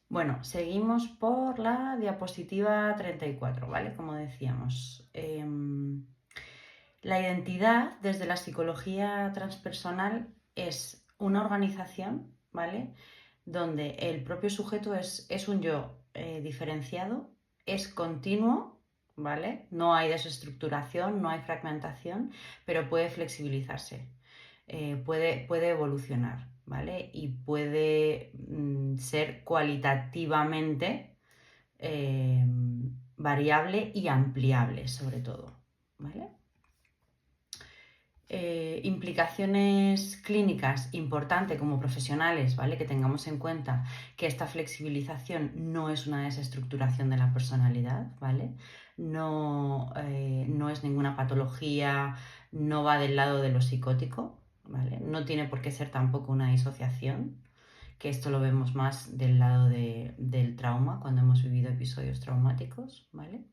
Bueno, seguimos por la diapositiva 34, ¿vale? Como decíamos. La identidad desde la psicología transpersonal es una organización, ¿vale? Donde el propio sujeto es un yo diferenciado, es continuo, ¿vale? No hay desestructuración, no hay fragmentación, pero puede flexibilizarse, puede evolucionar, ¿vale? Y puede ser cualitativamente eh, variable y ampliable, sobre todo, ¿vale? Implicaciones clínicas importante como profesionales, ¿vale? Que tengamos en cuenta que esta flexibilización no es una desestructuración de la personalidad, ¿vale? No es ninguna patología, no va del lado de lo psicótico, ¿vale? No tiene por qué ser tampoco una disociación, que esto lo vemos más del lado del trauma, cuando hemos vivido episodios traumáticos, ¿vale?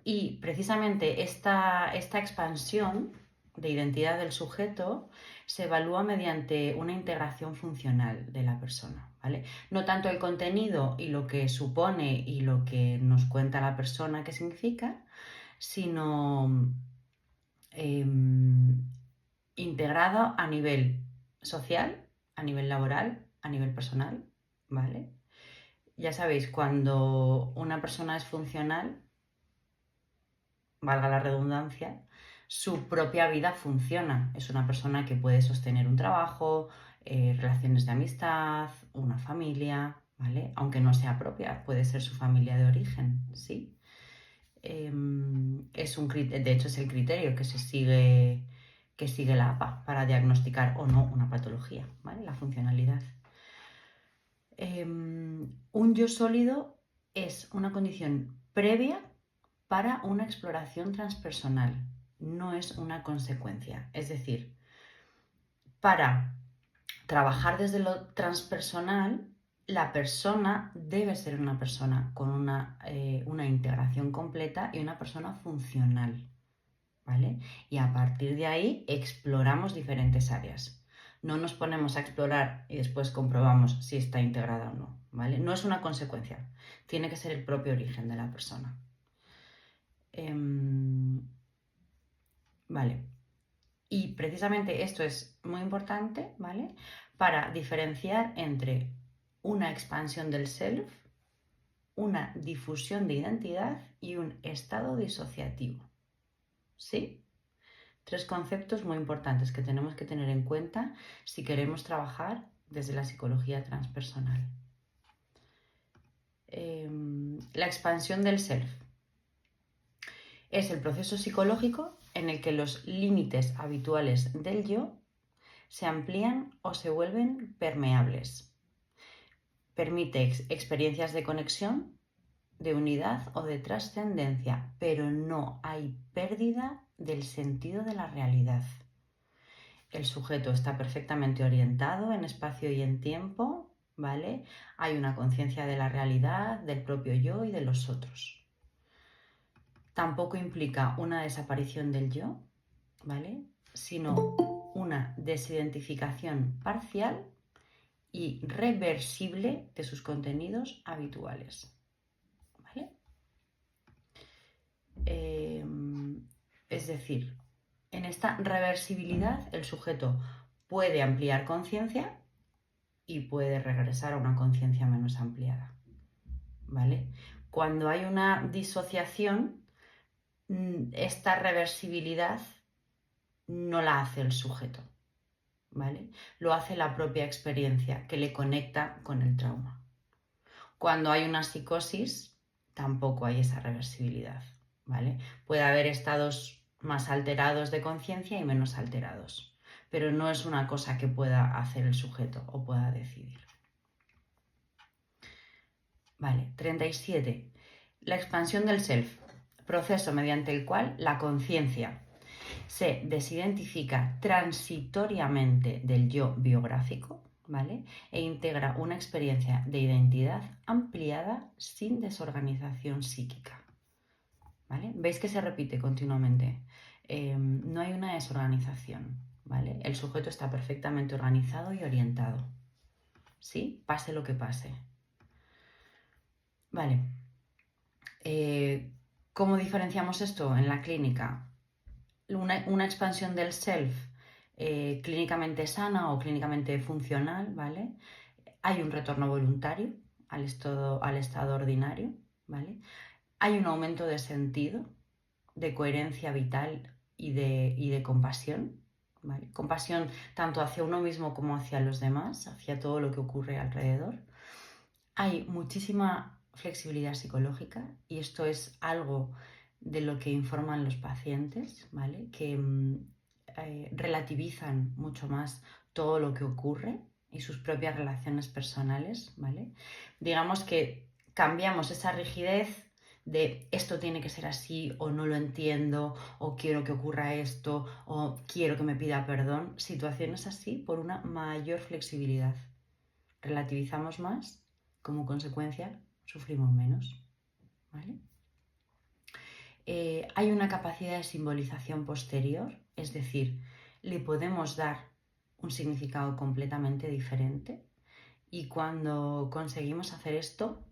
Y precisamente esta expansión de identidad del sujeto se evalúa mediante una integración funcional de la persona, ¿vale? No tanto el contenido y lo que supone y lo que nos cuenta la persona que significa, sino eh, integrado a nivel social, a nivel laboral, a nivel personal, ¿vale? Ya sabéis, cuando una persona es funcional, valga la redundancia, su propia vida funciona. Es una persona que puede sostener un trabajo, relaciones de amistad, una familia, ¿vale? Aunque no sea propia, puede ser su familia de origen, ¿sí? De hecho, es el criterio que sigue la APA para diagnosticar o no una patología, ¿vale? La funcionalidad. Un yo sólido es una condición previa para una exploración transpersonal, no es una consecuencia. Es decir, para trabajar desde lo transpersonal, la persona debe ser una persona con una integración completa y una persona funcional, ¿vale? Y a partir de ahí exploramos diferentes áreas. No nos ponemos a explorar y después comprobamos si está integrada o no, ¿vale? No es una consecuencia, tiene que ser el propio origen de la persona. Vale. Y precisamente esto es muy importante, ¿vale? Para diferenciar entre una expansión del self, una difusión de identidad y un estado disociativo. ¿Sí? Tres conceptos muy importantes que tenemos que tener en cuenta si queremos trabajar desde la psicología transpersonal. La expansión del self es el proceso psicológico en el que los límites habituales del yo se amplían o se vuelven permeables. Permite experiencias de conexión, de unidad o de trascendencia, pero no hay pérdida del sentido de la realidad. El sujeto está perfectamente orientado en espacio y en tiempo, ¿vale? Hay una conciencia de la realidad, del propio yo y de los otros. Tampoco implica una desaparición del yo, ¿vale? Sino una desidentificación parcial y reversible de sus contenidos habituales, ¿vale? Es decir, en esta reversibilidad el sujeto puede ampliar conciencia y puede regresar a una conciencia menos ampliada, ¿vale? Cuando hay una disociación, esta reversibilidad no la hace el sujeto, ¿vale? Lo hace la propia experiencia que le conecta con el trauma. Cuando hay una psicosis, tampoco hay esa reversibilidad, ¿vale? Puede haber estados más alterados de conciencia y menos alterados, pero no es una cosa que pueda hacer el sujeto o pueda decidir. Vale, 37. La expansión del self, proceso mediante el cual la conciencia se desidentifica transitoriamente del yo biográfico, ¿vale? E integra una experiencia de identidad ampliada sin desorganización psíquica, ¿vale? ¿Veis que se repite continuamente? No hay una desorganización, ¿vale? El sujeto está perfectamente organizado y orientado, ¿sí? Pase lo que pase. Vale. ¿Cómo diferenciamos esto en la clínica? Una expansión del self clínicamente sana o clínicamente funcional, ¿vale? Hay un retorno voluntario al estado ordinario, ¿vale? Hay un aumento de sentido, de coherencia vital y de compasión, ¿vale? Compasión tanto hacia uno mismo como hacia los demás, hacia todo lo que ocurre alrededor. Hay muchísima flexibilidad psicológica y esto es algo de lo que informan los pacientes, ¿vale? Que relativizan mucho más todo lo que ocurre y sus propias relaciones personales, ¿vale? Digamos que cambiamos esa rigidez de esto tiene que ser así o no lo entiendo o quiero que ocurra esto o quiero que me pida perdón, situaciones así por una mayor flexibilidad. Relativizamos más, como consecuencia sufrimos menos, ¿vale? Hay una capacidad de simbolización posterior, es decir, le podemos dar un significado completamente diferente y cuando conseguimos hacer esto,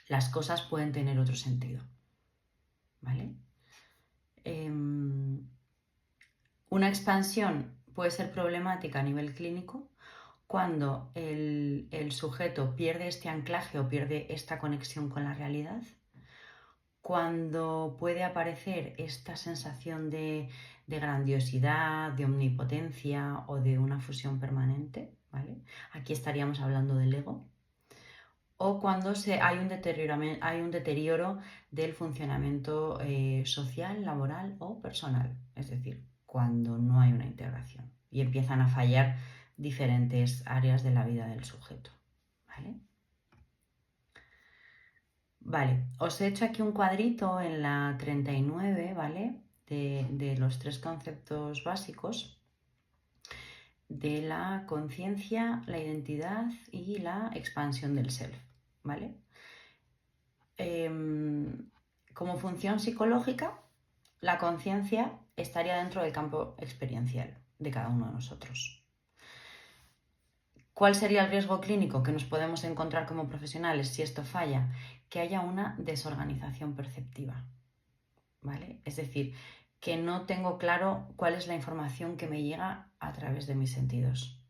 las cosas pueden tener otro sentido, ¿vale? Una expansión puede ser problemática a nivel clínico cuando el sujeto pierde este anclaje o pierde esta conexión con la realidad, cuando puede aparecer esta sensación de grandiosidad, de omnipotencia o de una fusión permanente, ¿vale? Aquí estaríamos hablando del ego. O cuando hay un deterioro del funcionamiento social, laboral o personal, es decir, cuando no hay una integración y empiezan a fallar diferentes áreas de la vida del sujeto, ¿vale? Vale, os he hecho aquí un cuadrito en la 39, ¿vale? De los 3 conceptos básicos de la conciencia, la identidad y la expansión del self, ¿vale? Como función psicológica, la conciencia estaría dentro del campo experiencial de cada uno de nosotros. ¿Cuál sería el riesgo clínico que nos podemos encontrar como profesionales si esto falla? Que haya una desorganización perceptiva, ¿vale? Es decir, que no tengo claro cuál es la información que me llega a través de mis sentidos.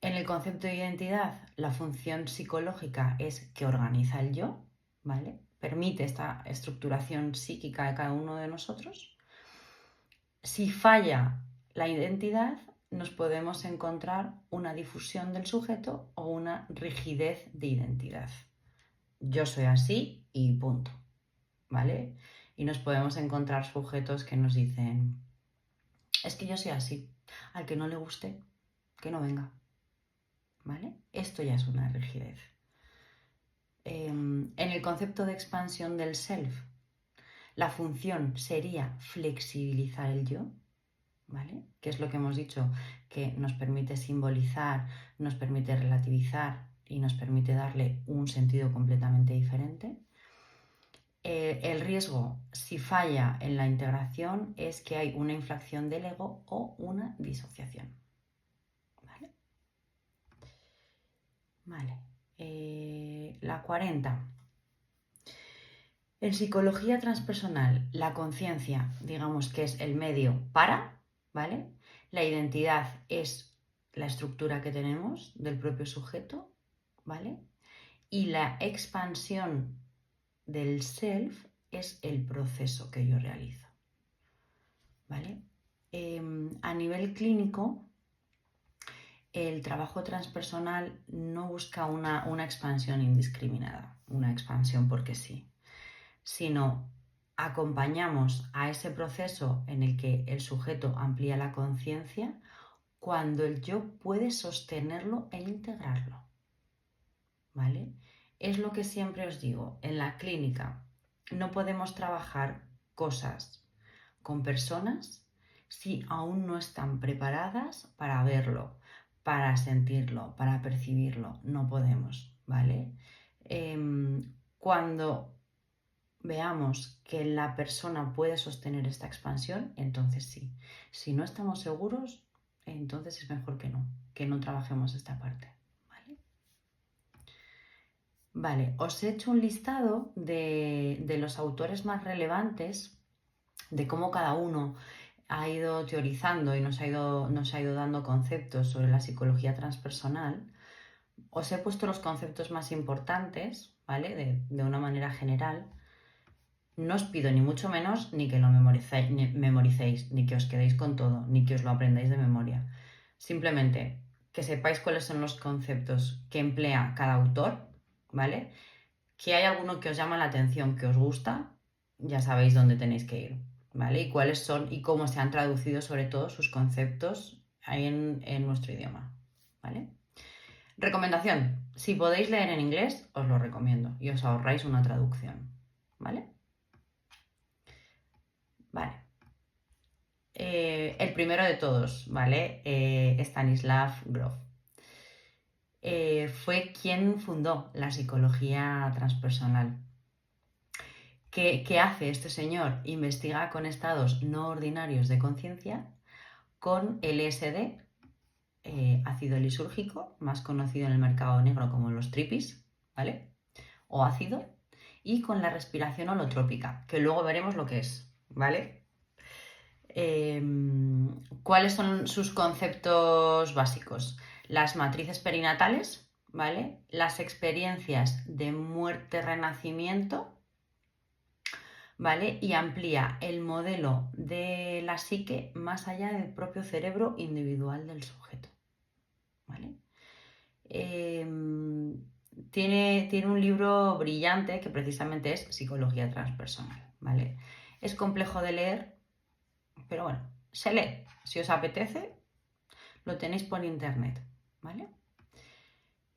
En el concepto de identidad, la función psicológica es que organiza el yo, ¿vale? Permite esta estructuración psíquica de cada uno de nosotros. Si falla la identidad, nos podemos encontrar una difusión del sujeto o una rigidez de identidad. Yo soy así y punto, ¿vale? Y nos podemos encontrar sujetos que nos dicen, es que yo soy así, al que no le guste, que no venga, ¿vale? Esto ya es una rigidez. En el concepto de expansión del self, la función sería flexibilizar el yo, ¿vale? Que es lo que hemos dicho, que nos permite simbolizar, nos permite relativizar y nos permite darle un sentido completamente diferente. El riesgo, si falla en la integración, es que hay una infracción del ego o una disociación. ¿Vale? Vale. La 40. En psicología transpersonal, la conciencia, digamos que es el medio para, ¿vale? La identidad es la estructura que tenemos del propio sujeto, ¿vale? Y la expansión del self es el proceso que yo realizo, ¿vale? A nivel clínico, el trabajo transpersonal no busca una expansión indiscriminada, una expansión porque sí, sino acompañamos a ese proceso en el que el sujeto amplía la conciencia cuando el yo puede sostenerlo e integrarlo, ¿vale? Es lo que siempre os digo, en la clínica no podemos trabajar cosas con personas si aún no están preparadas para verlo, para sentirlo, para percibirlo. No podemos, ¿vale? Cuando veamos que la persona puede sostener esta expansión, entonces sí. Si no estamos seguros, entonces es mejor que no trabajemos esta parte, ¿vale? Vale, os he hecho un listado de los autores más relevantes, de cómo cada uno ha ido teorizando y nos ha ido dando conceptos sobre la psicología transpersonal. Os he puesto los conceptos más importantes, ¿vale? De una manera general. No os pido ni mucho menos ni que lo memoricéis, ni que os quedéis con todo, ni que os lo aprendáis de memoria. Simplemente que sepáis cuáles son los conceptos que emplea cada autor, ¿vale? Que hay alguno que os llama la atención, que os gusta, ya sabéis dónde tenéis que ir, ¿vale? Y cuáles son y cómo se han traducido sobre todo sus conceptos ahí en nuestro idioma, ¿vale? Recomendación, si podéis leer en inglés, os lo recomiendo y os ahorráis una traducción, ¿vale? Vale. El primero de todos, ¿vale? Stanislav Grof. Fue quien fundó la psicología transpersonal. ¿Qué hace este señor? Investiga con estados no ordinarios de conciencia, con LSD, ácido lisúrgico, más conocido en el mercado negro como los tripis, ¿vale? O ácido, y con la respiración holotrópica, que luego veremos lo que es, ¿vale? ¿Cuáles son sus conceptos básicos? Las matrices perinatales, ¿vale? Las experiencias de muerte-renacimiento, ¿vale? Y amplía el modelo de la psique más allá del propio cerebro individual del sujeto, ¿vale? Tiene un libro brillante que precisamente es Psicología transpersonal, ¿vale? Es complejo de leer, pero bueno, se lee. Si os apetece, lo tenéis por internet, ¿vale?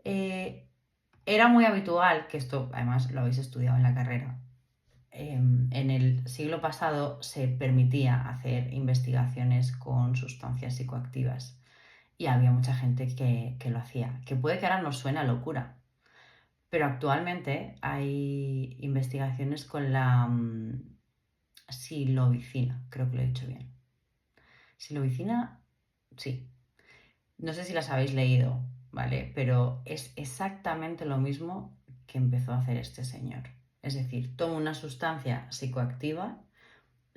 Era muy habitual, que esto además lo habéis estudiado en la carrera, en el siglo pasado se permitía hacer investigaciones con sustancias psicoactivas y había mucha gente que lo hacía, que puede que ahora nos suene a locura, pero actualmente hay investigaciones con la silovicina, creo que lo he dicho bien. Silovicina, sí. No sé si las habéis leído, ¿vale? Pero es exactamente lo mismo que empezó a hacer este señor. Es decir, tomo una sustancia psicoactiva,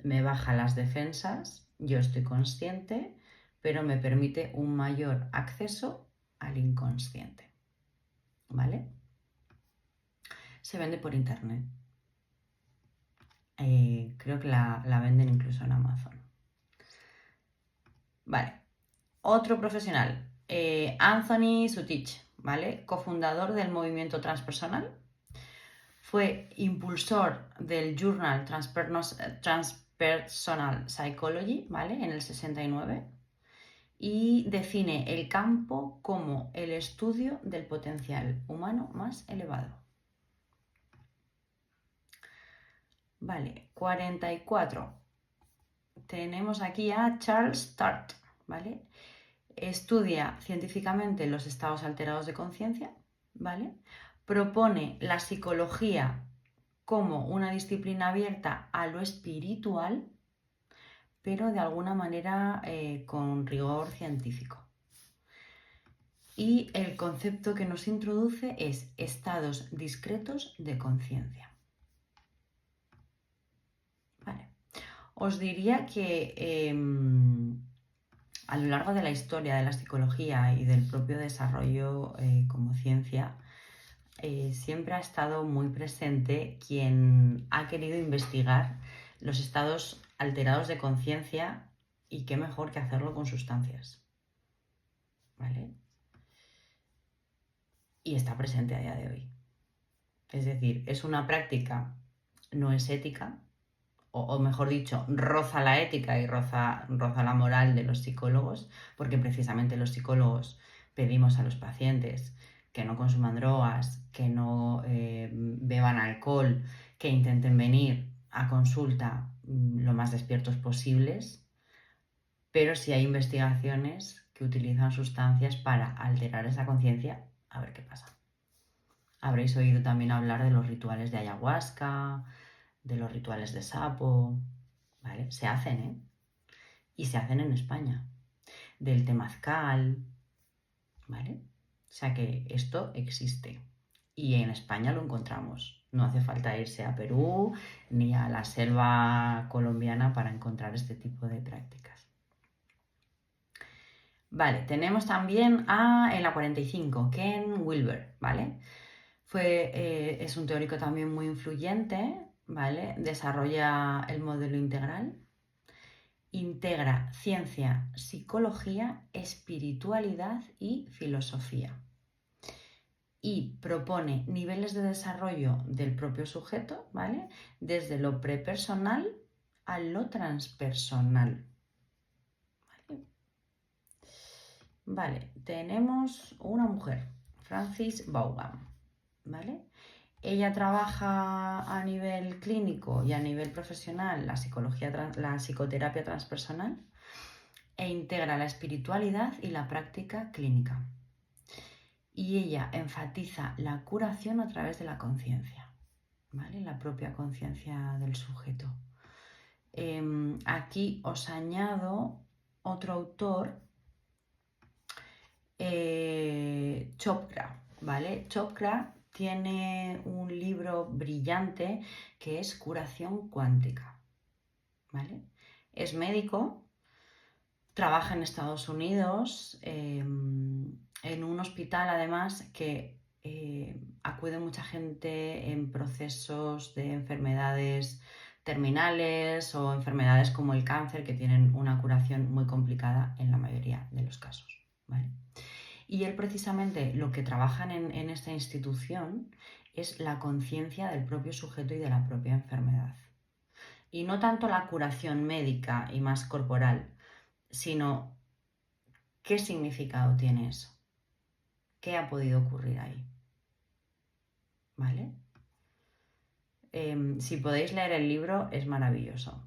me baja las defensas, yo estoy consciente, pero me permite un mayor acceso al inconsciente, ¿vale? Se vende por internet. Creo que la venden incluso en Amazon. Vale. Otro profesional, Anthony Sutich, ¿vale? Cofundador del movimiento transpersonal. Fue impulsor del Journal Transpersonal Psychology, ¿vale? En el 69. Y define el campo como el estudio del potencial humano más elevado. Vale, 44. Tenemos aquí a Charles Tart, ¿vale? Estudia científicamente los estados alterados de conciencia, ¿vale? Propone la psicología como una disciplina abierta a lo espiritual, pero de alguna manera con rigor científico. Y el concepto que nos introduce es estados discretos de conciencia. Vale. Os diría que a lo largo de la historia de la psicología y del propio desarrollo como ciencia, siempre ha estado muy presente quien ha querido investigar los estados alterados de conciencia y qué mejor que hacerlo con sustancias, ¿vale? Y está presente a día de hoy. Es decir, es una práctica, no es ética, o mejor dicho, roza la ética y roza la moral de los psicólogos, porque precisamente los psicólogos pedimos a los pacientes que no consuman drogas, que no beban alcohol, que intenten venir a consulta lo más despiertos posibles, pero sí hay investigaciones que utilizan sustancias para alterar esa conciencia, a ver qué pasa. Habréis oído también hablar de los rituales de ayahuasca, de los rituales de sapo, ¿vale? Se hacen, ¿eh? Y se hacen en España. Del temazcal, ¿vale? O sea que esto existe. y en España lo encontramos. No hace falta irse a Perú ni a la selva colombiana para encontrar este tipo de prácticas. Vale, tenemos también en la 45, Ken Wilber, ¿vale? Es un teórico también muy influyente, ¿vale? Desarrolla el modelo integral, integra ciencia, psicología, espiritualidad y filosofía. Y propone niveles de desarrollo del propio sujeto, ¿vale? Desde lo prepersonal a lo transpersonal. Vale, tenemos una mujer, Frances Vaughan, ¿vale? Ella trabaja a nivel clínico y a nivel profesional la psicoterapia transpersonal e integra la espiritualidad y la práctica clínica. Y ella enfatiza la curación a través de la conciencia, ¿vale? La propia conciencia del sujeto. Aquí os añado otro autor, Chopra, ¿vale? Chopra tiene un libro brillante que es Curación Cuántica, ¿vale? Es médico, trabaja en Estados Unidos, en un hospital además que acude mucha gente en procesos de enfermedades terminales o enfermedades como el cáncer, que tienen una curación muy complicada en la mayoría de los casos, ¿vale? Y él precisamente lo que trabajan en esta institución es la conciencia del propio sujeto y de la propia enfermedad. Y no tanto la curación médica y más corporal, sino qué significado tiene eso, qué ha podido ocurrir ahí, ¿vale? Si podéis leer el libro es maravilloso.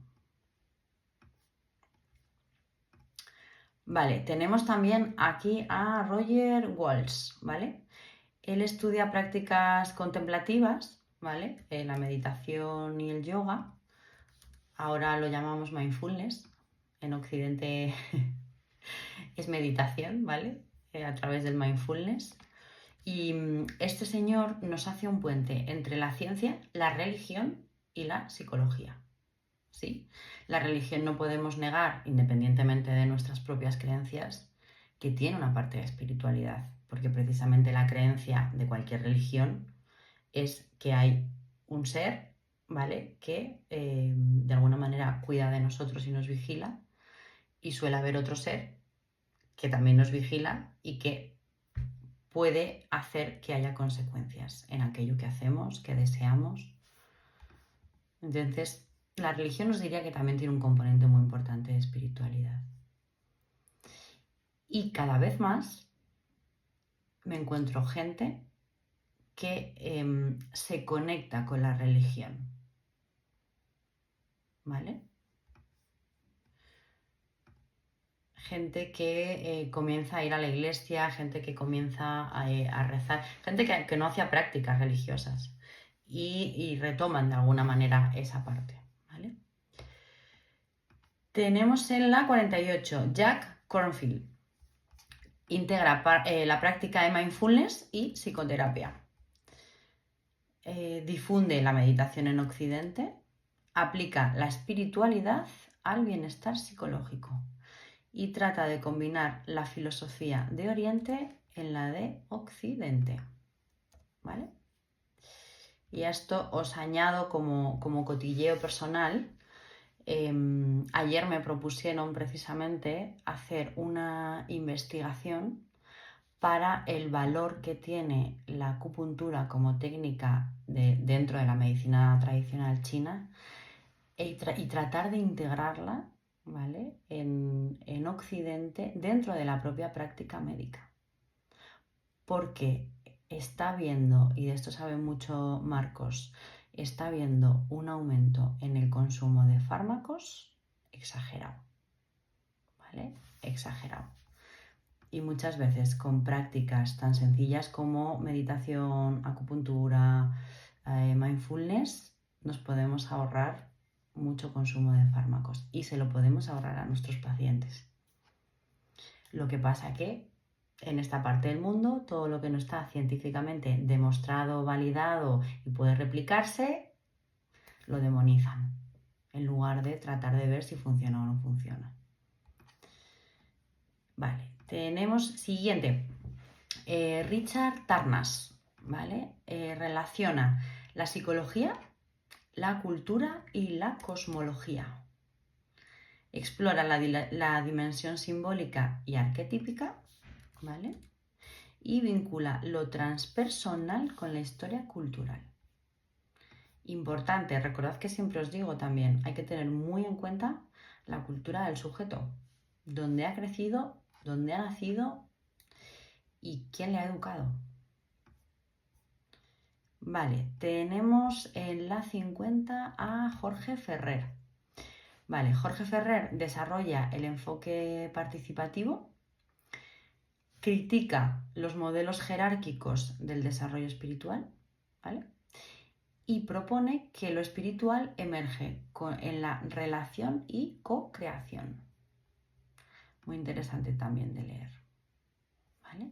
Vale, tenemos también aquí a Roger Walsh, ¿vale? Él estudia prácticas contemplativas, ¿vale? La meditación y el yoga. Ahora lo llamamos mindfulness. En Occidente es meditación, ¿vale? A través del mindfulness. Y este señor nos hace un puente entre la ciencia, la religión y la psicología. ¿Sí? La religión no podemos negar, independientemente de nuestras propias creencias, que tiene una parte de espiritualidad, porque precisamente la creencia de cualquier religión es que hay un ser, ¿vale? Que de alguna manera cuida de nosotros y nos vigila, y suele haber otro ser que también nos vigila y que puede hacer que haya consecuencias en aquello que hacemos, que deseamos. Entonces, la religión nos diría que también tiene un componente muy importante de espiritualidad. Y cada vez más me encuentro gente que se conecta con la religión, ¿vale? Gente que comienza a ir a la iglesia, gente que comienza a rezar, gente que no hacía prácticas religiosas y retoman de alguna manera esa parte, ¿vale? Tenemos en la 48, Jack Kornfield. Integra la práctica de mindfulness y psicoterapia. Difunde la meditación en Occidente, aplica la espiritualidad al bienestar psicológico y trata de combinar la filosofía de Oriente en la de Occidente, ¿vale? Y a esto os añado como cotilleo personal. Ayer me propusieron precisamente hacer una investigación para el valor que tiene la acupuntura como técnica dentro de la medicina tradicional china y tratar de integrarla, ¿vale? en Occidente dentro de la propia práctica médica. Porque está viendo, y de esto sabe mucho Marcos, está viendo un aumento en el consumo de fármacos exagerado, ¿vale? Exagerado. Y muchas veces con prácticas tan sencillas como meditación, acupuntura, mindfulness, nos podemos ahorrar mucho consumo de fármacos y se lo podemos ahorrar a nuestros pacientes. Lo que pasa que en esta parte del mundo, todo lo que no está científicamente demostrado, validado y puede replicarse, lo demonizan, en lugar de tratar de ver si funciona o no funciona. Vale, tenemos siguiente. Richard Tarnas, ¿vale? Relaciona la psicología, la cultura y la cosmología. Explora la dimensión simbólica y arquetípica, ¿vale? Y vincula lo transpersonal con la historia cultural. Importante, recordad que siempre os digo también, hay que tener muy en cuenta la cultura del sujeto, dónde ha crecido, dónde ha nacido y quién le ha educado. Vale, tenemos en la 50 a Jorge Ferrer. Vale, Jorge Ferrer desarrolla el enfoque participativo, critica los modelos jerárquicos del desarrollo espiritual, ¿vale? Y propone que lo espiritual emerge en la relación y co-creación. Muy interesante también de leer, ¿vale?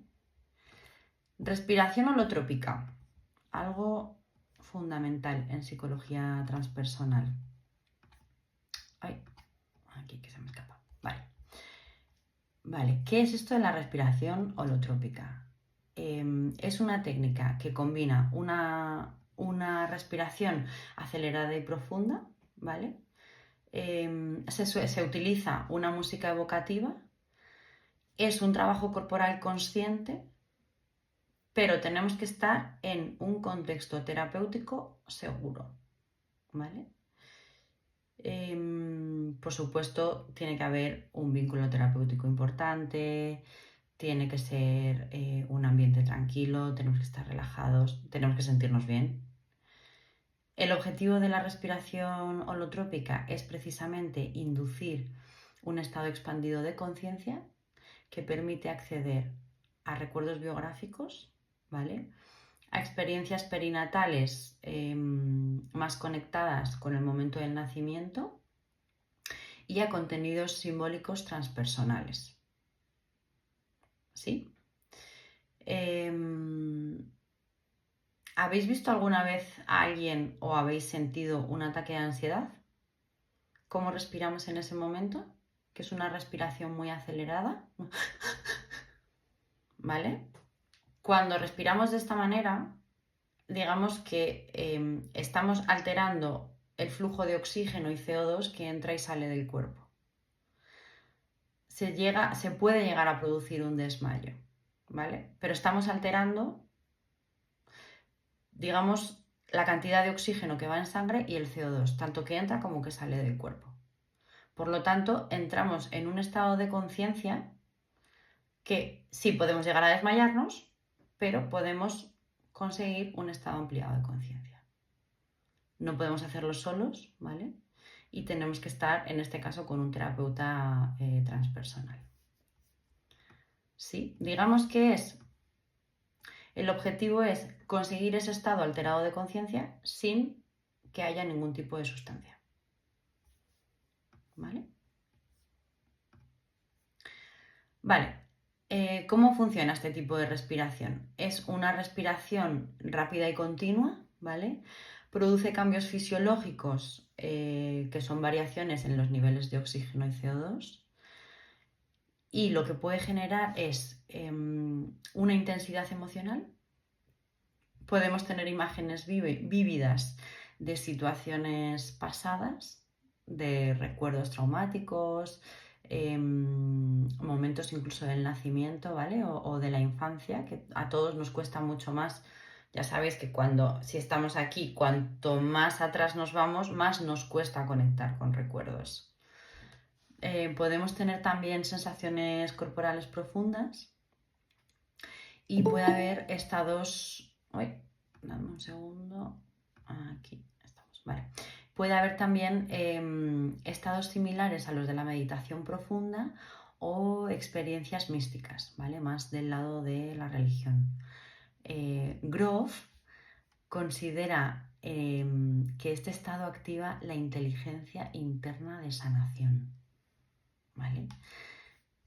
Respiración holotrópica, algo fundamental en psicología transpersonal. Ay, aquí que se me escapa. Vale. Vale, ¿qué es esto de la respiración holotrópica? Es una técnica que combina una respiración acelerada y profunda, ¿vale? Se utiliza una música evocativa, es un trabajo corporal consciente, pero tenemos que estar en un contexto terapéutico seguro, ¿vale? Por supuesto, tiene que haber un vínculo terapéutico importante, tiene que ser un ambiente tranquilo, tenemos que estar relajados, tenemos que sentirnos bien. El objetivo de la respiración holotrópica es precisamente inducir un estado expandido de conciencia que permite acceder a recuerdos biográficos, ¿vale? A experiencias perinatales más conectadas con el momento del nacimiento y a contenidos simbólicos transpersonales. ¿Sí? ¿Habéis visto alguna vez a alguien o habéis sentido un ataque de ansiedad? ¿Cómo respiramos en ese momento? Que es una respiración muy acelerada. ¿Vale? Cuando respiramos de esta manera, digamos que estamos alterando el flujo de oxígeno y CO2 que entra y sale del cuerpo. Se puede llegar a producir un desmayo, ¿vale? Pero estamos alterando, digamos, la cantidad de oxígeno que va en sangre y el CO2, tanto que entra como que sale del cuerpo. Por lo tanto, entramos en un estado de conciencia que sí podemos llegar a desmayarnos, pero podemos conseguir un estado ampliado de conciencia. No podemos hacerlo solos, ¿vale? Y tenemos que estar, en este caso, con un terapeuta transpersonal. ¿Sí? Digamos que el objetivo es conseguir ese estado alterado de conciencia sin que haya ningún tipo de sustancia. ¿Vale? Vale. ¿Cómo funciona este tipo de respiración? Es una respiración rápida y continua, ¿vale? Produce cambios fisiológicos que son variaciones en los niveles de oxígeno y CO2. Y lo que puede generar es una intensidad emocional. Podemos tener imágenes vívidas de situaciones pasadas, de recuerdos traumáticos, momentos incluso del nacimiento, ¿vale? O de la infancia, que a todos nos cuesta mucho más. Ya sabéis que si estamos aquí, cuanto más atrás nos vamos, más nos cuesta conectar con recuerdos. Podemos tener también sensaciones corporales profundas y puede haber estados... Uy, dame un segundo. Aquí estamos. Vale. Puede haber también estados similares a los de la meditación profunda o experiencias místicas, ¿vale? Más del lado de la religión. Grof considera que este estado activa la inteligencia interna de sanación, ¿vale?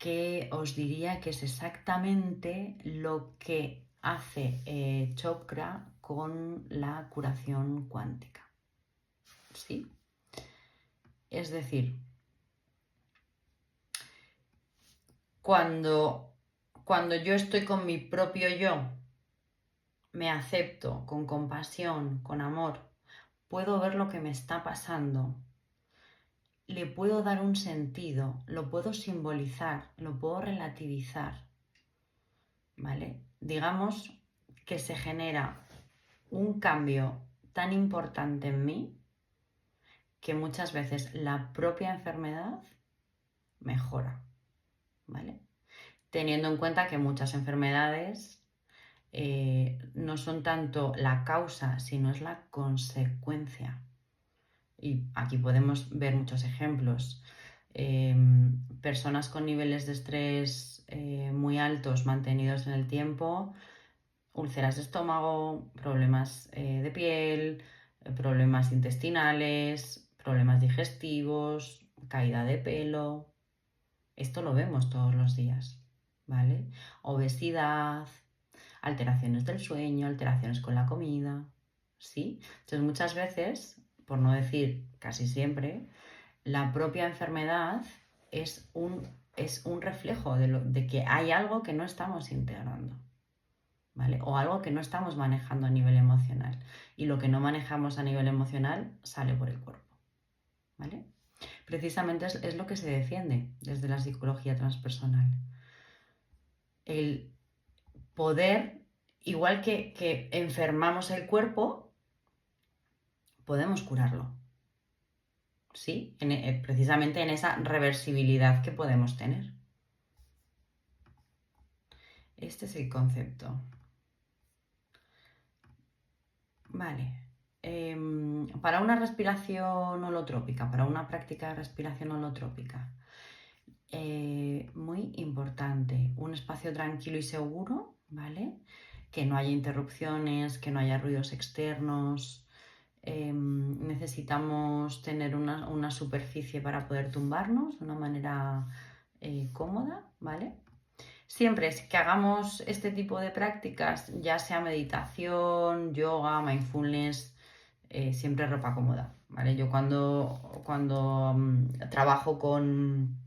que os diría que es exactamente lo que hace Chopra con la curación cuántica. ¿Sí? Es decir, cuando yo estoy con mi propio yo, me acepto con compasión, con amor, puedo ver lo que me está pasando, le puedo dar un sentido, lo puedo simbolizar, lo puedo relativizar, ¿vale? Digamos que se genera un cambio tan importante en mí que muchas veces la propia enfermedad mejora, ¿vale? Teniendo en cuenta que muchas enfermedades no son tanto la causa, sino es la consecuencia. Y aquí podemos ver muchos ejemplos. Personas con niveles de estrés muy altos mantenidos en el tiempo, úlceras de estómago, problemas de piel, problemas intestinales, problemas digestivos, caída de pelo. Esto lo vemos todos los días, ¿vale? Obesidad, alteraciones del sueño, alteraciones con la comida, ¿sí? Entonces muchas veces, por no decir casi siempre, la propia enfermedad es un reflejo de que hay algo que no estamos integrando, ¿vale? O algo que no estamos manejando a nivel emocional. Y lo que no manejamos a nivel emocional sale por el cuerpo, ¿vale? Precisamente es lo que se defiende desde la psicología transpersonal. El poder, igual que enfermamos el cuerpo, podemos curarlo, ¿sí? Precisamente en esa reversibilidad que podemos tener. Este es el concepto. Vale. Para una respiración holotrópica, para una práctica de respiración holotrópica, muy importante, un espacio tranquilo y seguro, ¿vale? Que no haya interrupciones, que no haya ruidos externos. Necesitamos tener una superficie para poder tumbarnos de una manera cómoda, ¿vale? Siempre que hagamos este tipo de prácticas, ya sea meditación, yoga, mindfulness, siempre ropa cómoda, ¿vale? Yo cuando trabajo con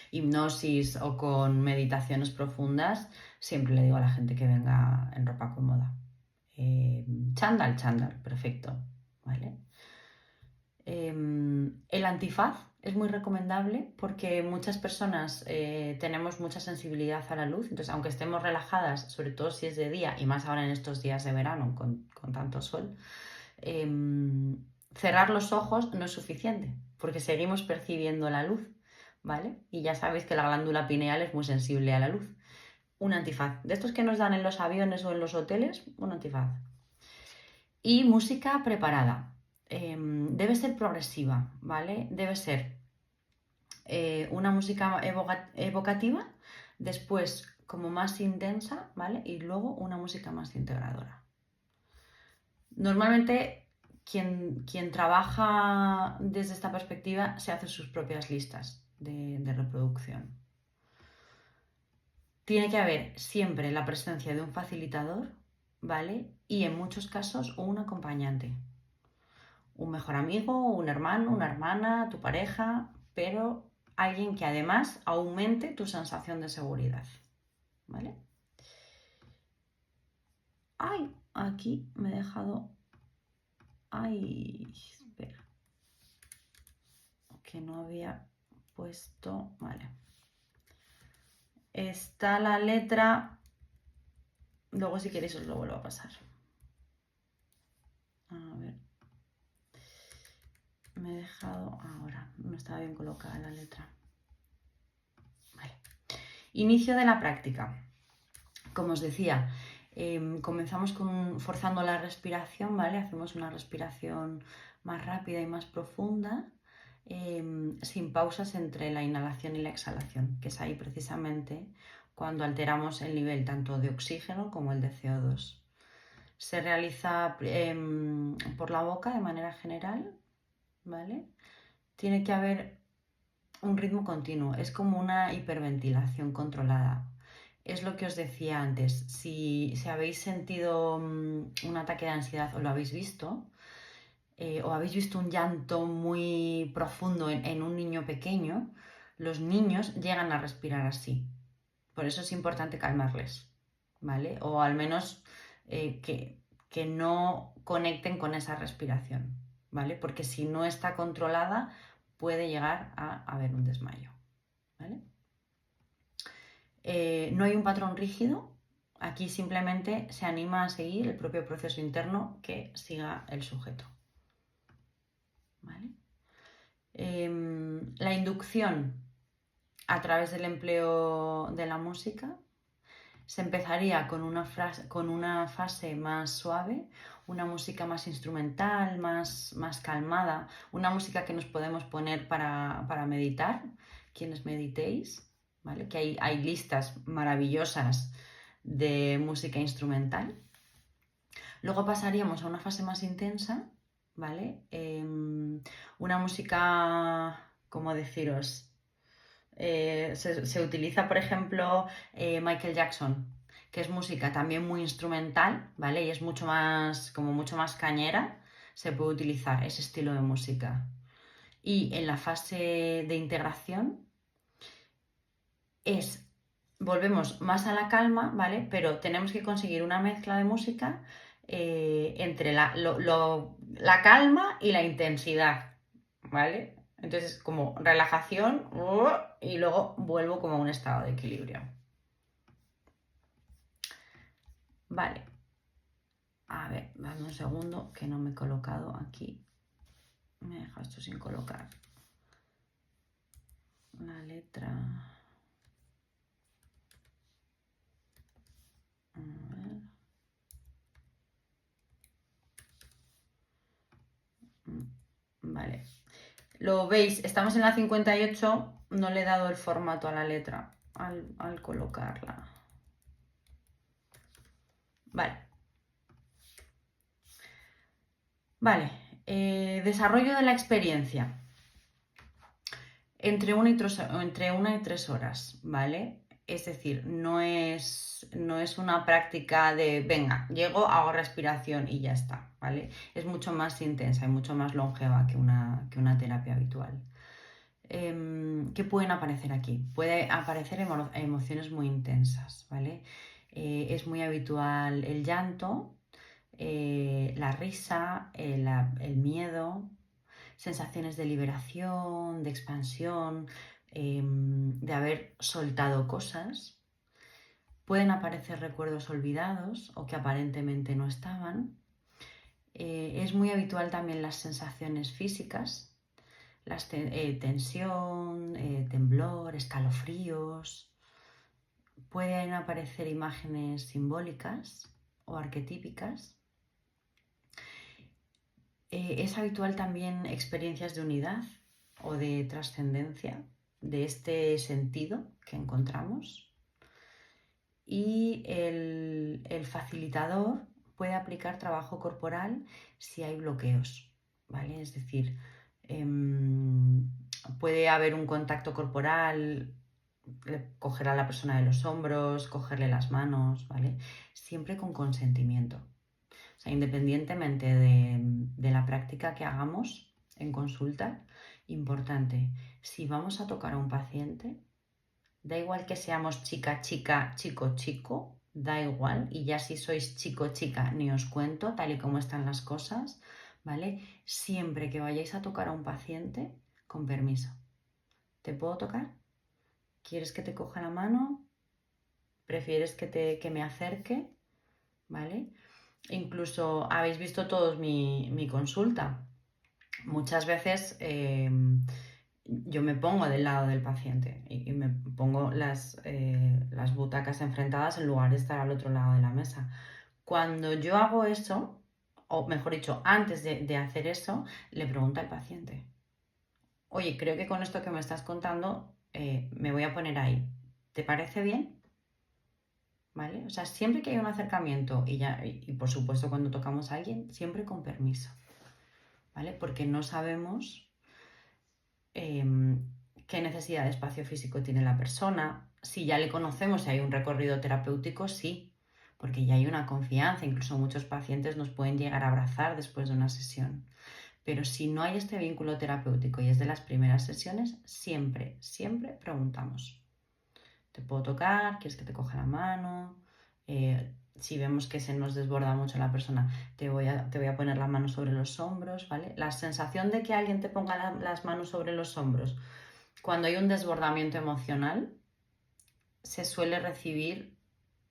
hipnosis o con meditaciones profundas, siempre le digo a la gente que venga en ropa cómoda. Chándal, perfecto, ¿vale? El antifaz es muy recomendable porque muchas personas tenemos mucha sensibilidad a la luz, entonces aunque estemos relajadas, sobre todo si es de día y más ahora en estos días de verano con tanto sol, cerrar los ojos no es suficiente porque seguimos percibiendo la luz, ¿vale? Y ya sabéis que la glándula pineal es muy sensible a la luz. Un antifaz, de estos que nos dan en los aviones o en los hoteles, un antifaz. Y música preparada. Debe ser progresiva, ¿vale? Debe ser una música evocativa, después como más intensa, ¿vale? Y luego una música más integradora. Normalmente quien trabaja desde esta perspectiva se hace sus propias listas de reproducción. Tiene que haber siempre la presencia de un facilitador, ¿vale? Y en muchos casos un acompañante. Un mejor amigo, un hermano, una hermana, tu pareja, pero alguien que además aumente tu sensación de seguridad, ¿vale? ¡Ay! Aquí me he dejado... ¡Ay! Espera. Que no había puesto... Vale. Está la letra... Luego si queréis os lo vuelvo a pasar. A ver. Me he dejado... Ahora, no estaba bien colocada la letra. Vale. Inicio de la práctica. Como os decía, comenzamos forzando la respiración, ¿vale? Hacemos una respiración más rápida y más profunda, sin pausas entre la inhalación y la exhalación, que es ahí precisamente cuando alteramos el nivel tanto de oxígeno como el de CO2. Se realiza por la boca de manera general, ¿vale? Tiene que haber un ritmo continuo, es como una hiperventilación controlada. Es lo que os decía antes, si habéis sentido un ataque de ansiedad o lo habéis visto, o habéis visto un llanto muy profundo en un niño pequeño, los niños llegan a respirar así. Por eso es importante calmarles, ¿vale? O al menos que no conecten con esa respiración, ¿vale? Porque si no está controlada, puede llegar a haber un desmayo, ¿vale? No hay un patrón rígido, aquí simplemente se anima a seguir el propio proceso interno que siga el sujeto, ¿vale? La inducción a través del empleo de la música se empezaría con una fase más suave, una música más instrumental, más calmada, una música que nos podemos poner para meditar, quienes meditéis, ¿vale? Que hay listas maravillosas de música instrumental. Luego pasaríamos a una fase más intensa, ¿vale? Una música, ¿cómo deciros? Se utiliza, por ejemplo, Michael Jackson, que es música también muy instrumental, ¿vale? Y es mucho más cañera, se puede utilizar ese estilo de música. Y en la fase de integración volvemos más a la calma, ¿vale? Pero tenemos que conseguir una mezcla de música entre la calma y la intensidad, ¿vale? Entonces, como relajación y luego vuelvo como a un estado de equilibrio. Vale. A ver, dame un segundo que no me he colocado aquí. Me deja esto sin colocar. La letra. A ver. Vale. Lo veis, estamos en la 58, no le he dado el formato a la letra al colocarla. Vale. Vale, desarrollo de la experiencia. Entre 1 y 3 horas, ¿vale? Es decir, no es una práctica de, venga, llego, hago respiración y ya está, ¿vale? Es mucho más intensa y mucho más longeva que una terapia habitual. ¿Qué pueden aparecer aquí? Puede aparecer emociones muy intensas, ¿vale? Es muy habitual el llanto, la risa, el miedo, sensaciones de liberación, de expansión, de haber soltado cosas. Pueden aparecer recuerdos olvidados o que aparentemente no estaban. Es muy habitual también las sensaciones físicas, tensión, temblor, escalofríos. Pueden aparecer imágenes simbólicas o arquetípicas. Es habitual también experiencias de unidad o de trascendencia de este sentido que encontramos. Y el facilitador puede aplicar trabajo corporal si hay bloqueos, ¿vale? Es decir, puede haber un contacto corporal, coger a la persona de los hombros, cogerle las manos, ¿vale? Siempre con consentimiento. O sea, independientemente de la práctica que hagamos en consulta, importante, si vamos a tocar a un paciente, da igual que seamos chica, chica, chico, chico, da igual, y ya si sois chico, chica, ni os cuento, tal y como están las cosas, ¿vale? Siempre que vayáis a tocar a un paciente, con permiso. ¿Te puedo tocar? ¿Quieres que te coja la mano? ¿Prefieres que me acerque? ¿Vale? Incluso habéis visto todos mi consulta. Muchas veces yo me pongo del lado del paciente y me pongo las butacas enfrentadas en lugar de estar al otro lado de la mesa. Cuando yo hago eso, o mejor dicho, antes de hacer eso, le pregunto al paciente, oye, creo que con esto que me estás contando me voy a poner ahí. ¿Te parece bien? ¿Vale? O sea, siempre que hay un acercamiento y por supuesto cuando tocamos a alguien, siempre con permiso, ¿vale? Porque no sabemos qué necesidad de espacio físico tiene la persona. Si ya le conocemos, si hay un recorrido terapéutico, sí, porque ya hay una confianza. Incluso muchos pacientes nos pueden llegar a abrazar después de una sesión. Pero si no hay este vínculo terapéutico y es de las primeras sesiones, siempre, siempre preguntamos. ¿Te puedo tocar? ¿Quieres que te coja la mano? Si vemos que se nos desborda mucho la persona, te voy a poner la mano sobre los hombros, ¿vale? La sensación de que alguien te ponga las manos sobre los hombros cuando hay un desbordamiento emocional se suele recibir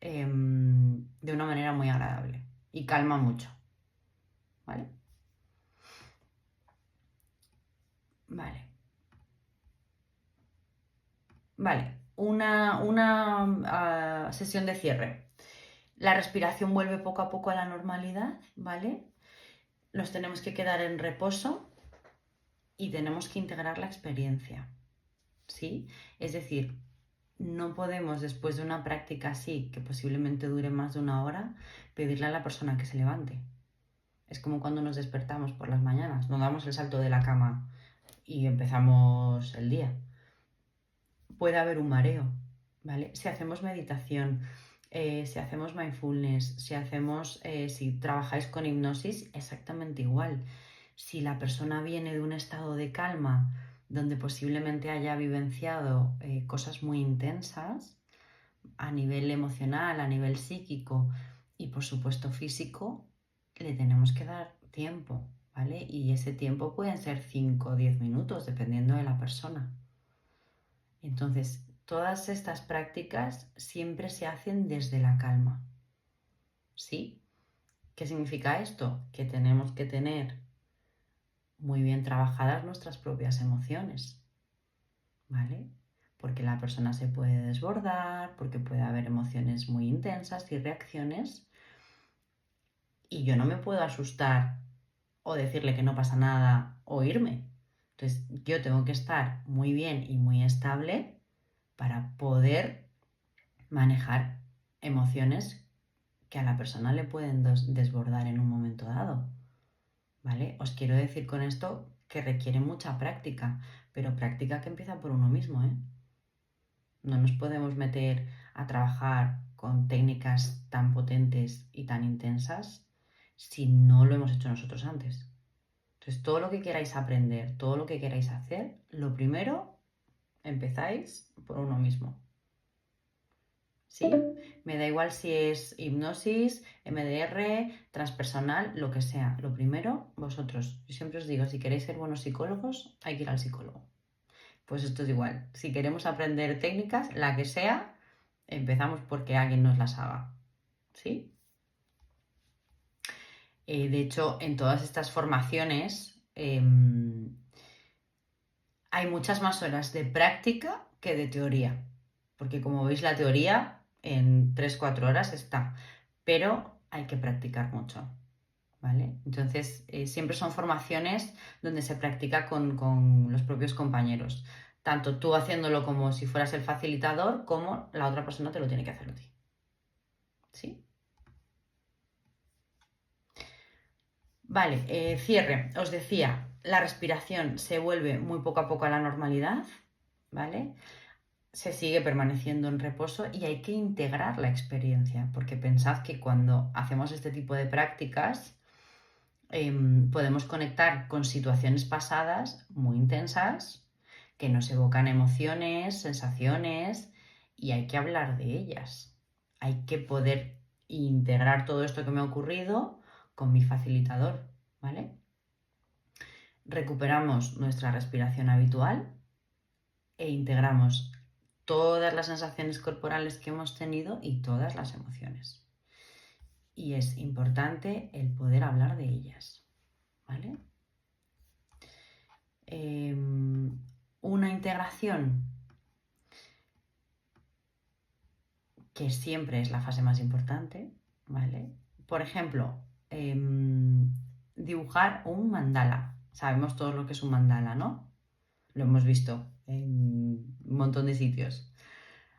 de una manera muy agradable y calma mucho, ¿vale? Vale, una sesión de cierre. La respiración vuelve poco a poco a la normalidad, ¿vale? Nos tenemos que quedar en reposo y tenemos que integrar la experiencia, ¿sí? Es decir, no podemos después de una práctica así, que posiblemente dure más de una hora, pedirle a la persona que se levante. Es como cuando nos despertamos por las mañanas, nos damos el salto de la cama y empezamos el día. Puede haber un mareo, ¿vale? Si hacemos meditación, si hacemos mindfulness, si trabajáis con hipnosis, exactamente igual. Si la persona viene de un estado de calma donde posiblemente haya vivenciado cosas muy intensas a nivel emocional, a nivel psíquico y por supuesto físico, le tenemos que dar tiempo, ¿vale? Y ese tiempo pueden ser 5 o 10 minutos, dependiendo de la persona. Entonces, todas estas prácticas siempre se hacen desde la calma. ¿Sí? ¿Qué significa esto? Que tenemos que tener muy bien trabajadas nuestras propias emociones, ¿vale? Porque la persona se puede desbordar, porque puede haber emociones muy intensas y reacciones, y yo no me puedo asustar o decirle que no pasa nada o irme. Entonces, yo tengo que estar muy bien y muy estable para poder manejar emociones que a la persona le pueden desbordar en un momento dado, ¿vale? Os quiero decir con esto que requiere mucha práctica, pero práctica que empieza por uno mismo, ¿eh? No nos podemos meter a trabajar con técnicas tan potentes y tan intensas si no lo hemos hecho nosotros antes. Entonces, todo lo que queráis aprender, todo lo que queráis hacer, lo primero, empezáis por uno mismo. ¿Sí? Me da igual si es hipnosis, MDR, transpersonal, lo que sea. Lo primero, vosotros. Yo siempre os digo, si queréis ser buenos psicólogos, hay que ir al psicólogo. Pues esto es igual. Si queremos aprender técnicas, la que sea, empezamos porque alguien nos las haga. ¿Sí? De hecho, en todas estas formaciones hay muchas más horas de práctica que de teoría. Porque como veis, la teoría en 3-4 horas está, pero hay que practicar mucho, ¿vale? Entonces, siempre son formaciones donde se practica con los propios compañeros, tanto tú haciéndolo como si fueras el facilitador, como la otra persona te lo tiene que hacer a ti, ¿sí? Vale, cierre. Os decía, la respiración se vuelve muy poco a poco a la normalidad, ¿vale? Se sigue permaneciendo en reposo y hay que integrar la experiencia, porque pensad que cuando hacemos este tipo de prácticas podemos conectar con situaciones pasadas muy intensas que nos evocan emociones, sensaciones y hay que hablar de ellas. Hay que poder integrar todo esto que me ha ocurrido con mi facilitador, ¿vale? Recuperamos nuestra respiración habitual e integramos todas las sensaciones corporales que hemos tenido y todas las emociones. Y es importante el poder hablar de ellas, ¿vale? Una integración que siempre es la fase más importante, ¿vale? Por ejemplo, dibujar un mandala. Sabemos todos lo que es un mandala, ¿no? Lo hemos visto en un montón de sitios.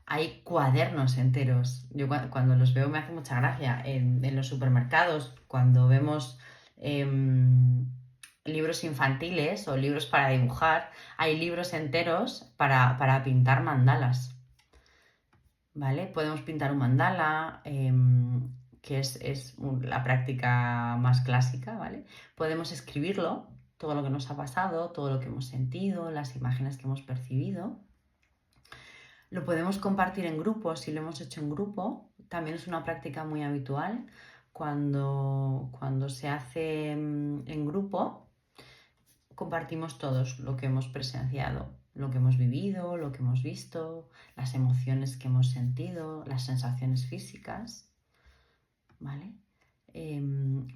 Hay cuadernos enteros. Yo cuando los veo me hace mucha gracia. En los supermercados, cuando vemos libros infantiles o libros para dibujar, hay libros enteros para pintar mandalas. ¿Vale? Podemos pintar un mandala, que es la práctica más clásica, ¿vale? Podemos escribirlo, todo lo que nos ha pasado, todo lo que hemos sentido, las imágenes que hemos percibido. Lo podemos compartir en grupo, si lo hemos hecho en grupo, también es una práctica muy habitual. Cuando se hace en grupo, compartimos todos lo que hemos presenciado, lo que hemos vivido, lo que hemos visto, las emociones que hemos sentido, las sensaciones físicas, ¿vale?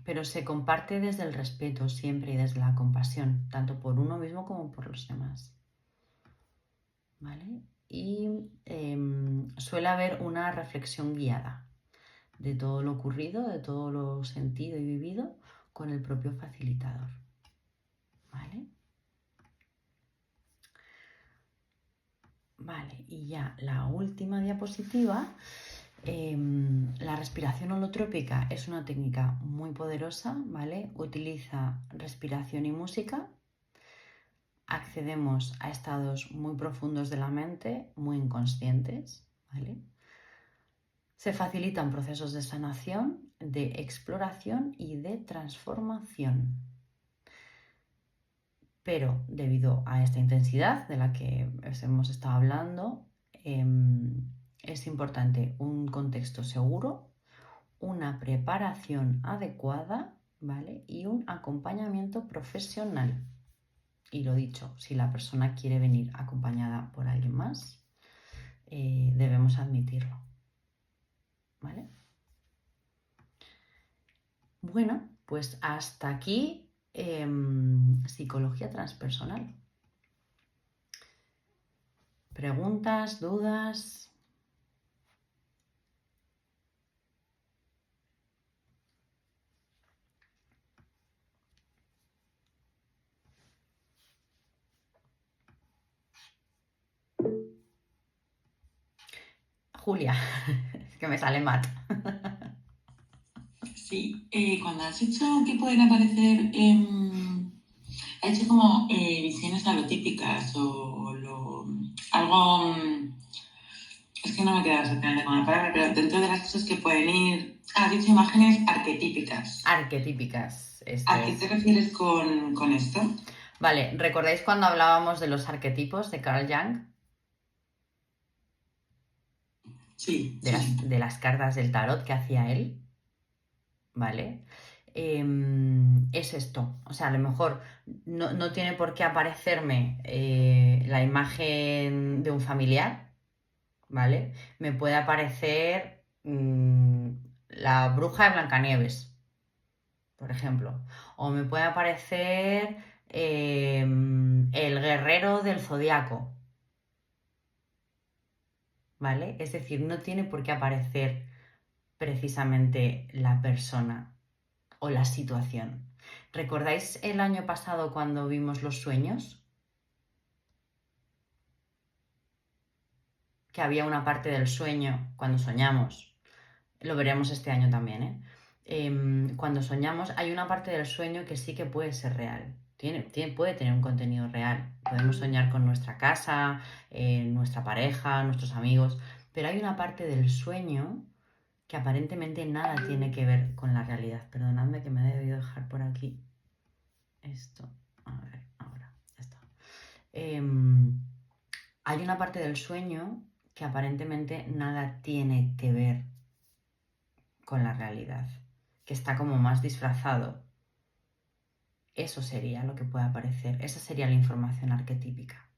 Pero se comparte desde el respeto siempre y desde la compasión, tanto por uno mismo como por los demás, ¿vale? Y suele haber una reflexión guiada de todo lo ocurrido, de todo lo sentido y vivido con el propio facilitador, ¿vale? Vale, y ya la última diapositiva. La respiración holotrópica es una técnica muy poderosa, ¿vale? Utiliza respiración y música. Accedemos a estados muy profundos de la mente, muy inconscientes, ¿vale? Se facilitan procesos de sanación, de exploración y de transformación. Pero debido a esta intensidad de la que hemos estado hablando, es importante un contexto seguro, una preparación adecuada, ¿vale? Y un acompañamiento profesional. Y lo dicho, si la persona quiere venir acompañada por alguien más, debemos admitirlo, ¿vale? Bueno, pues hasta aquí psicología transpersonal. ¿Preguntas, dudas? Julia, es que me sale Matt. Sí, cuando has dicho que pueden aparecer, ha hecho como visiones alotípicas o algo, es que no me queda exactamente con la palabra, pero dentro de las cosas que pueden ir, has dicho imágenes arquetípicas. Arquetípicas, esto ¿A qué te refieres con esto? Vale, ¿recordáis cuando hablábamos de los arquetipos de Carl Jung? Sí, De las cartas del tarot que hacía él, ¿vale? Es esto, o sea, a lo mejor no tiene por qué aparecerme la imagen de un familiar, ¿vale? Me puede aparecer la bruja de Blancanieves, por ejemplo, o me puede aparecer el guerrero del zodiaco, ¿vale? Es decir, no tiene por qué aparecer precisamente la persona o la situación. ¿Recordáis el año pasado cuando vimos los sueños? Que había una parte del sueño cuando soñamos. Lo veremos este año también, ¿eh? Cuando soñamos hay una parte del sueño que sí que puede ser real. Puede tener un contenido real. Podemos soñar con nuestra casa, nuestra pareja, nuestros amigos, pero hay una parte del sueño que aparentemente nada tiene que ver con la realidad. Perdonadme que me he debido dejar por aquí esto. A ver, ahora, ya está. Hay una parte del sueño que aparentemente nada tiene que ver con la realidad, que está como más disfrazado. Eso sería lo que puede aparecer. Esa sería la información arquetípica.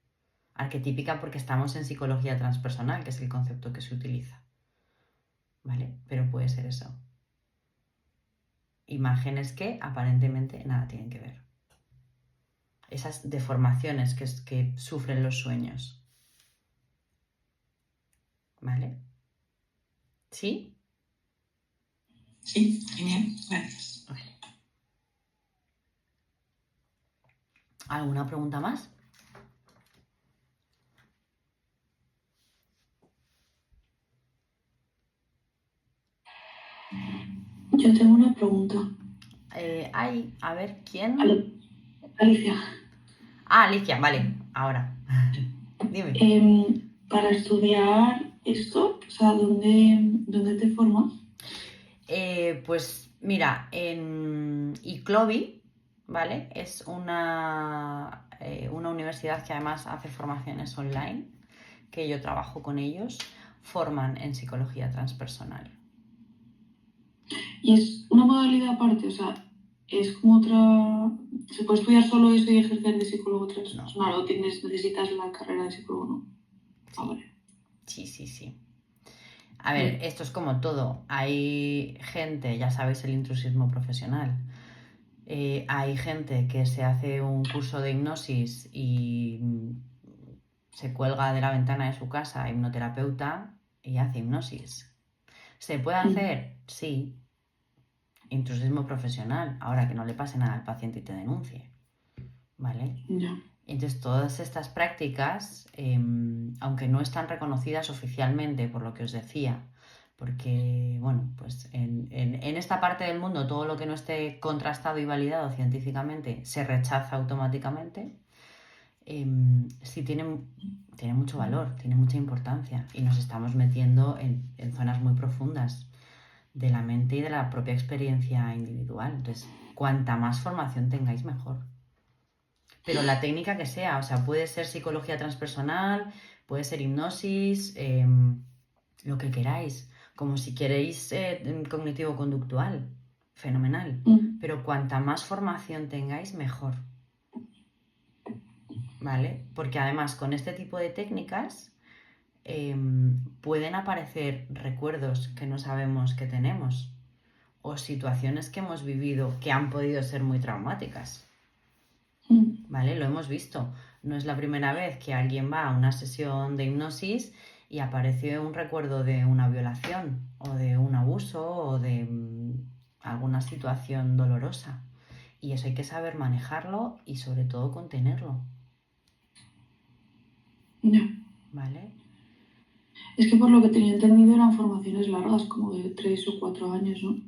Arquetípica porque estamos en psicología transpersonal, que es el concepto que se utiliza. ¿Vale? Pero puede ser eso. Imágenes que aparentemente nada tienen que ver. Esas deformaciones que sufren los sueños. ¿Vale? ¿Sí? Sí, genial, gracias. Vale. ¿Alguna pregunta más? Yo tengo una pregunta. A ver, ¿quién? Vale. Alicia, Alicia, vale, ahora. Dime. para estudiar esto, o sea, ¿dónde te formas? Pues mira, en ICLOVI, ¿vale? Es una universidad que además hace formaciones online, que yo trabajo con ellos, forman en psicología transpersonal. Y es una modalidad aparte, o sea, es como otra... ¿Se puede estudiar solo eso y ejercer de psicólogo transpersonal? No, ¿O necesitas la carrera de psicólogo? No. Ah, sí, vale. sí. A ver, Vale. esto es como todo. Hay gente, ya sabéis, el intrusismo profesional. Hay gente que se hace un curso de hipnosis y se cuelga de la ventana de su casa, hipnoterapeuta, y hace hipnosis. ¿Se puede hacer? Sí. Intrusismo profesional. Ahora que no le pase nada al paciente y te denuncie. ¿Vale? Ya. Entonces, todas estas prácticas, aunque no están reconocidas oficialmente, por lo que os decía, porque, bueno, pues en esta parte del mundo todo lo que no esté contrastado y validado científicamente se rechaza automáticamente, sí tiene mucho valor, tiene mucha importancia y nos estamos metiendo en zonas muy profundas de la mente y de la propia experiencia individual. Entonces, cuanta más formación tengáis, mejor. Pero la técnica que sea, o sea, puede ser psicología transpersonal, puede ser hipnosis, lo que queráis, como si queréis cognitivo-conductual, fenomenal. Pero cuanta más formación tengáis, mejor, ¿vale? Porque además con este tipo de técnicas pueden aparecer recuerdos que no sabemos que tenemos o situaciones que hemos vivido que han podido ser muy traumáticas. ¿Vale? Lo hemos visto. No es la primera vez que alguien va a una sesión de hipnosis y aparece un recuerdo de una violación o de un abuso o de alguna situación dolorosa. Y eso hay que saber manejarlo y sobre todo contenerlo. Ya. ¿Vale? Es que por lo que tenía entendido eran formaciones largas, como de 3 o 4 años, ¿no?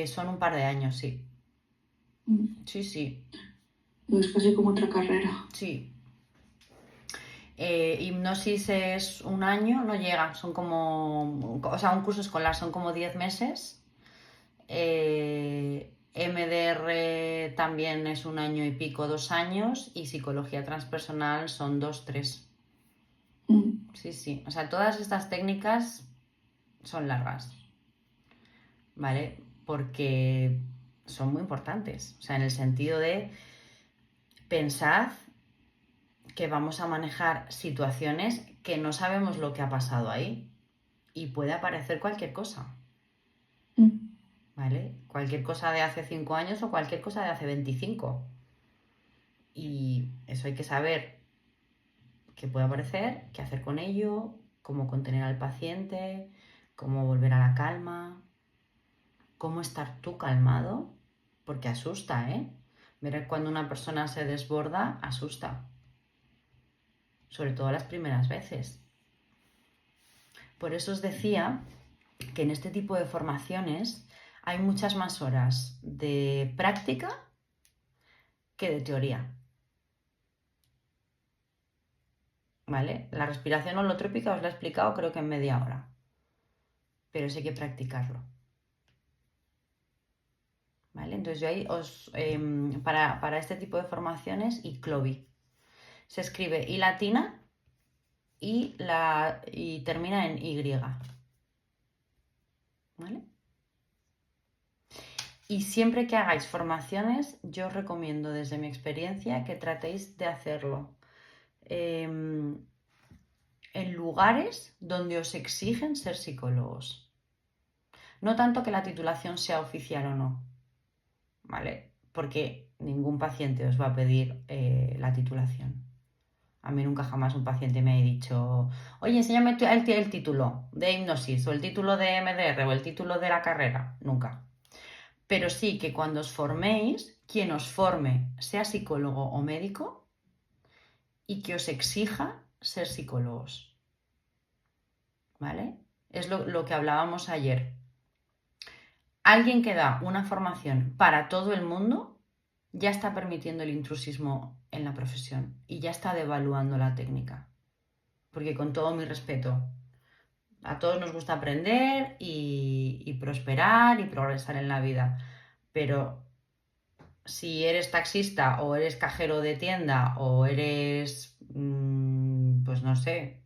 Son un par de años, sí. Mm. Sí. Es casi como otra carrera. Sí. Hipnosis es un año, no llega, son como, o sea, un curso escolar son como 10 meses. MDR también es un año y pico, 2 años, y psicología transpersonal son 2, 3. Sí. O sea, todas estas técnicas son largas, ¿vale? Porque son muy importantes. O sea, en el sentido de pensad que vamos a manejar situaciones que no sabemos lo que ha pasado ahí y puede aparecer cualquier cosa, ¿vale? Cualquier cosa de hace 5 años o cualquier cosa de hace 25. Y eso hay que saber qué puede aparecer, qué hacer con ello, cómo contener al paciente, cómo volver a la calma, cómo estar tú calmado, porque asusta, ¿eh? Ver cuando una persona se desborda, asusta, sobre todo las primeras veces. Por eso os decía que en este tipo de formaciones hay muchas más horas de práctica que de teoría. ¿Vale? La respiración holotrópica os la he explicado creo que en media hora, pero eso hay que practicarlo. ¿Vale? Entonces yo ahí para este tipo de formaciones, ICLOVI. Se escribe I latina y termina en Y. ¿Vale? Y siempre que hagáis formaciones, yo os recomiendo desde mi experiencia que tratéis de hacerlo en lugares donde os exigen ser psicólogos. No tanto que la titulación sea oficial o no, ¿vale? Porque ningún paciente os va a pedir la titulación. A mí nunca jamás un paciente me ha dicho, oye, enséñame el título de hipnosis o el título de MDR o el título de la carrera. Nunca. Pero sí que cuando os forméis, quien os forme sea psicólogo o médico y que os exija ser psicólogos. ¿Vale? Es lo que hablábamos ayer. Alguien que da una formación para todo el mundo ya está permitiendo el intrusismo en la profesión y ya está devaluando la técnica. Porque con todo mi respeto, a todos nos gusta aprender y prosperar y progresar en la vida, pero si eres taxista o eres cajero de tienda o eres, pues no sé,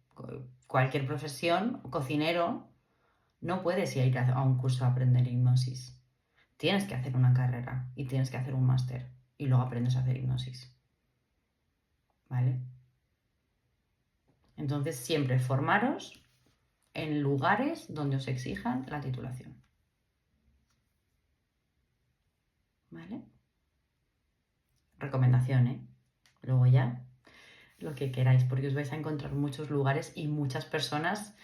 cualquier profesión, cocinero, no puedes ir a un curso a aprender hipnosis. Tienes que hacer una carrera y tienes que hacer un máster y luego aprendes a hacer hipnosis. ¿Vale? Entonces siempre formaros en lugares donde os exijan la titulación. ¿Vale? Recomendación, ¿eh? Luego ya lo que queráis, porque os vais a encontrar muchos lugares y muchas personas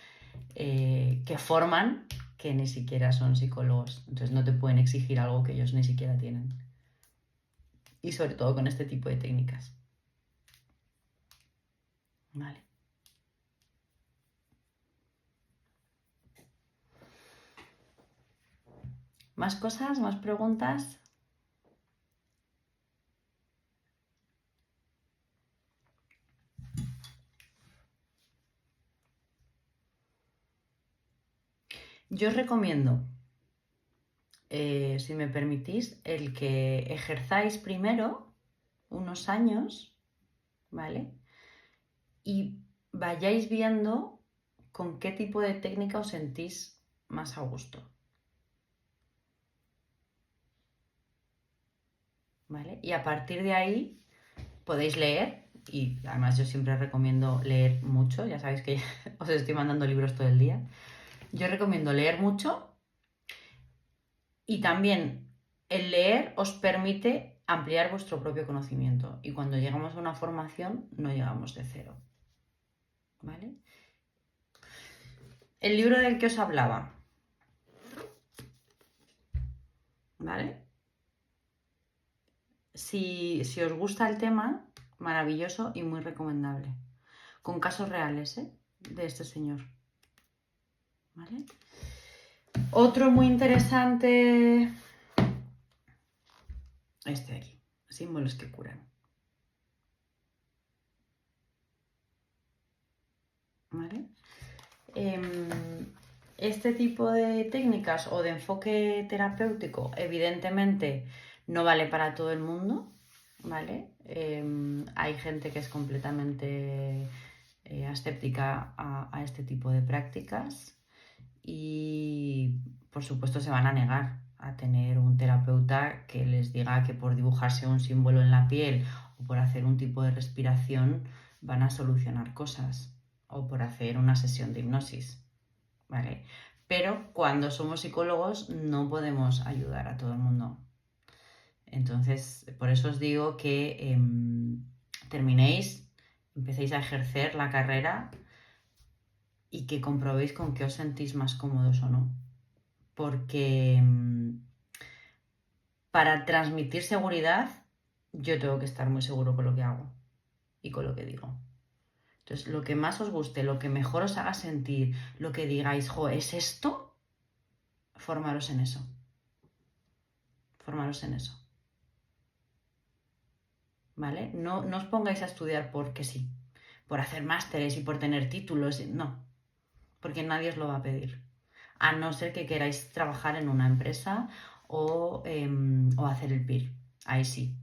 que forman que ni siquiera son psicólogos. Entonces no te pueden exigir algo que ellos ni siquiera tienen. Y sobre todo con este tipo de técnicas. Vale. ¿Más cosas? ¿Más preguntas? Yo os recomiendo, si me permitís, el que ejerzáis primero unos años, ¿vale? Y vayáis viendo con qué tipo de técnica os sentís más a gusto. ¿Vale? Y a partir de ahí podéis leer, y además yo siempre recomiendo leer mucho, ya sabéis que os estoy mandando libros todo el día. Yo recomiendo leer mucho y también el leer os permite ampliar vuestro propio conocimiento y cuando llegamos a una formación no llegamos de cero. ¿Vale? El libro del que os hablaba, ¿vale? Si os gusta el tema, maravilloso y muy recomendable. Con casos reales, de este señor. ¿Vale? Otro muy interesante, este de aquí, símbolos que curan. ¿Vale? Este tipo de técnicas o de enfoque terapéutico, evidentemente, no vale para todo el mundo, ¿vale? Hay gente que es completamente aséptica a este tipo de prácticas y, por supuesto, se van a negar a tener un terapeuta que les diga que por dibujarse un símbolo en la piel o por hacer un tipo de respiración van a solucionar cosas o por hacer una sesión de hipnosis. ¿Vale? Pero cuando somos psicólogos no podemos ayudar a todo el mundo. Entonces, por eso os digo que terminéis, empecéis a ejercer la carrera y que comprobéis con qué os sentís más cómodos o no. Porque para transmitir seguridad, yo tengo que estar muy seguro con lo que hago y con lo que digo. Entonces, lo que más os guste, lo que mejor os haga sentir, lo que digáis, jo, ¿es esto? Formaros en eso. Formaros en eso. ¿Vale? No os pongáis a estudiar porque sí, por hacer másteres y por tener títulos, no, porque nadie os lo va a pedir. A no ser que queráis trabajar en una empresa o hacer el PIR. Ahí sí.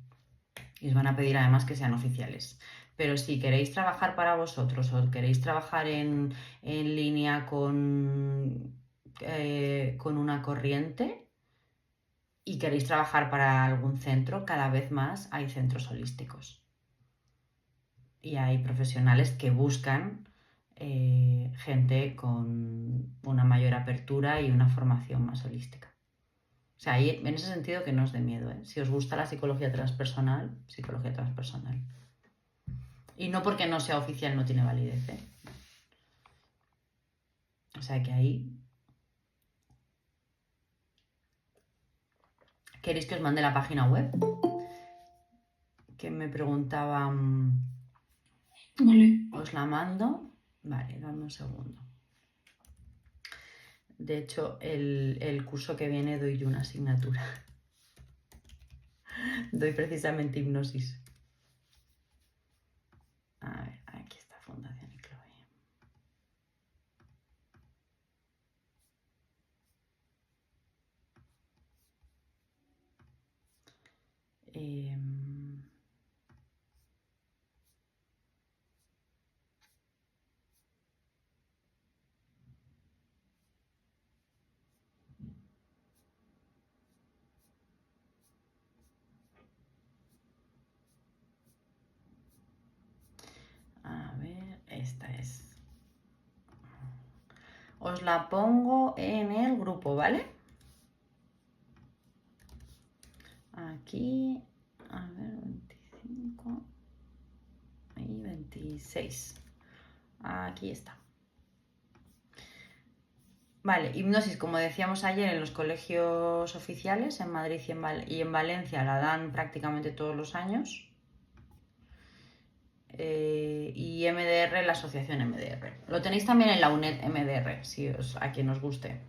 Y os van a pedir además que sean oficiales. Pero si queréis trabajar para vosotros o queréis trabajar en línea con una corriente y queréis trabajar para algún centro, cada vez más hay centros holísticos. Y hay profesionales que buscan gente con una mayor apertura y una formación más holística. O sea, ahí, en ese sentido que no os dé miedo, ¿eh? Si os gusta la psicología transpersonal, psicología transpersonal. Y no porque no sea oficial no tiene validez, ¿eh? O sea que ahí... ¿Queréis que os mande la página web? Que me preguntaban... Vale. Os la mando. Vale, dame un segundo. De hecho, el curso que viene doy yo una asignatura. Doy precisamente hipnosis. A ver, aquí está Fundación Chloe. A ver, esta es. Os la pongo en el grupo, ¿vale? Aquí, a ver, 25 y 26. Aquí está. Vale, hipnosis, como decíamos ayer, en los colegios oficiales, en Madrid y en Valencia la dan prácticamente todos los años. Y MDR, la asociación MDR. Lo tenéis también en la UNED MDR, si a quien os guste.